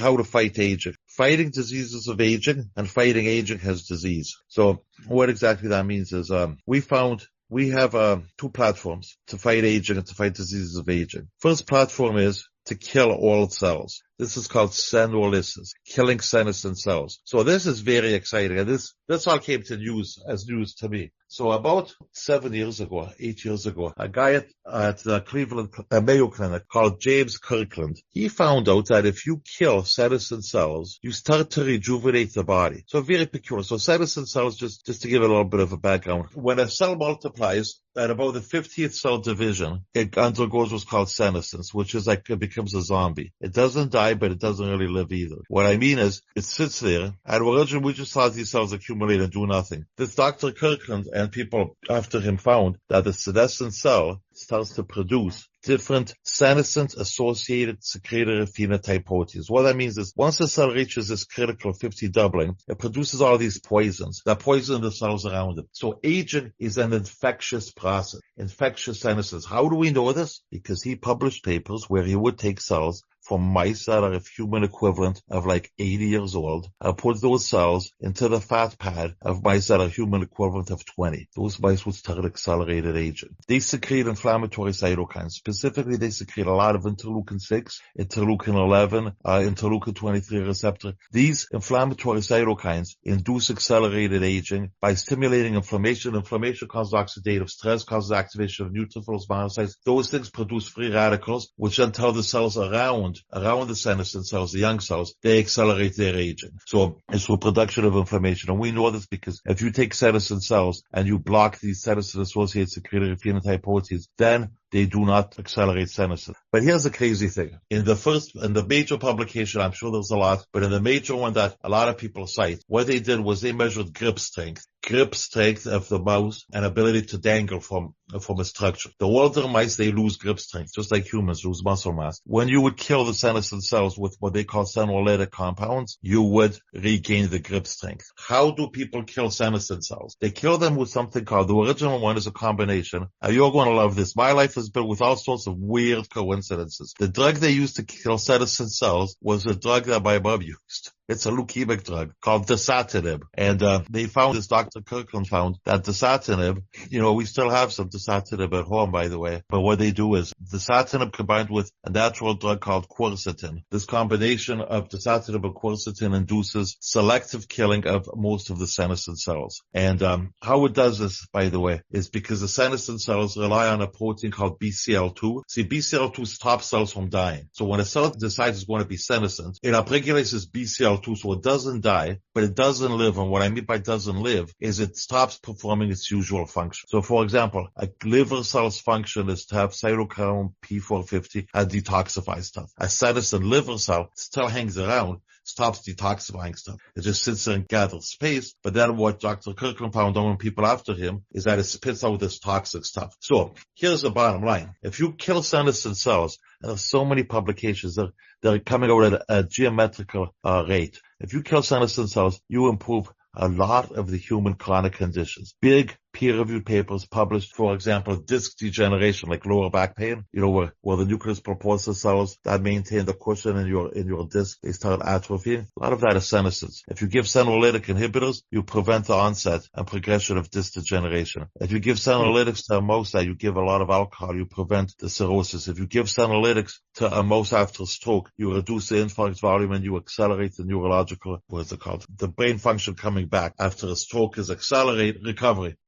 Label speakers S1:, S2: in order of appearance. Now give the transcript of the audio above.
S1: how to fight aging. Fighting diseases of aging and fighting aging has disease. So what exactly that means is we have two platforms to fight aging and to fight diseases of aging. First platform is to kill all cells. This is called Senolytics, killing senescent cells. So this is very exciting. And this all came to news to me. So about 8 years ago, a guy at the Cleveland Mayo Clinic called James Kirkland, he found out that if you kill senescent cells, you start to rejuvenate the body. So very peculiar. So senescent cells, just to give a little bit of a background, when a cell multiplies, at about the 50th cell division, it undergoes what's called senescence, which is like it becomes a zombie. It doesn't die, but it doesn't really live either. What I mean is, it sits there, and originally we just thought these cells accumulate and do nothing. This Dr. Kirkland and people after him found that the senescent cell starts to produce different senescent-associated secretory phenotype proteins. What that means is, once the cell reaches this critical 50 doubling, it produces all these poisons that poison the cells around it. So aging is an infectious process, infectious senescence. How do we know this? Because he published papers where he would take cells from mice that are a human equivalent of like 80 years old, and put those cells into the fat pad of mice that are human equivalent of 20. Those mice would start accelerated aging. They secrete inflammatory cytokines. Specifically, they secrete a lot of interleukin-6, interleukin-11, interleukin-23 receptor. These inflammatory cytokines induce accelerated aging by stimulating inflammation. Inflammation causes oxidative stress, causes activation of neutrophils, monocytes. Those things produce free radicals, which then tell the cells around the senescent cells, the young cells, they accelerate their aging. So it's the production of inflammation. And we know this because if you take senescent cells and you block these senescent-associated secretory phenotype proteins, then they do not accelerate senescence. But here's the crazy thing. In the major publication, I'm sure there's a lot, but in the major one that a lot of people cite, what they did was they measured grip strength of the mouse and ability to dangle from a structure. The older mice, they lose grip strength, just like humans lose muscle mass. When you would kill the senescent cells with what they call senolytic compounds, you would regain the grip strength. How do people kill senescent cells? They kill them with something called, the original one is a combination. You're going to love this. My life has been with all sorts of weird coincidences. The drug they used to kill senescent cells was a drug that my mom used. It's a leukemic drug called Dasatinib. And they found, this Dr. Kirkland found, that Dasatinib, we still have some Dasatinib at home, by the way. But what they do is Dasatinib combined with a natural drug called Quercetin. This combination of Dasatinib and Quercetin induces selective killing of most of the senescent cells. And how it does this, by the way, is because the senescent cells rely on a protein called BCL2. See, BCL2 stops cells from dying. So when a cell decides it's going to be senescent, it upregulates this BCL2 so it doesn't die, but it doesn't live. And what I mean by doesn't live is it stops performing its usual function. So for example, a liver cell's function is to have cytochrome P450 and detoxify stuff. A senescent liver cell still hangs around, stops detoxifying stuff. It just sits there and gathers space. But then what Dr. Kirkland found on people after him is that it spits out this toxic stuff. So here's the bottom line. If you kill senescent cells, and there's so many publications, they're coming out at a geometrical rate. If you kill senescent cells, you improve a lot of the human chronic conditions. Big peer-reviewed papers published, for example, disc degeneration, like lower back pain, where the nucleus pulposus cells that maintain the cushion in your disc, they start atrophying. A lot of that is senescence. If you give senolytic inhibitors, you prevent the onset and progression of disc degeneration. If you give senolytics to a mouse that you give a lot of alcohol, you prevent the cirrhosis. If you give senolytics to a mouse after a stroke, you reduce the infarct volume and you accelerate the neurological, the brain function coming back after a stroke is recovery.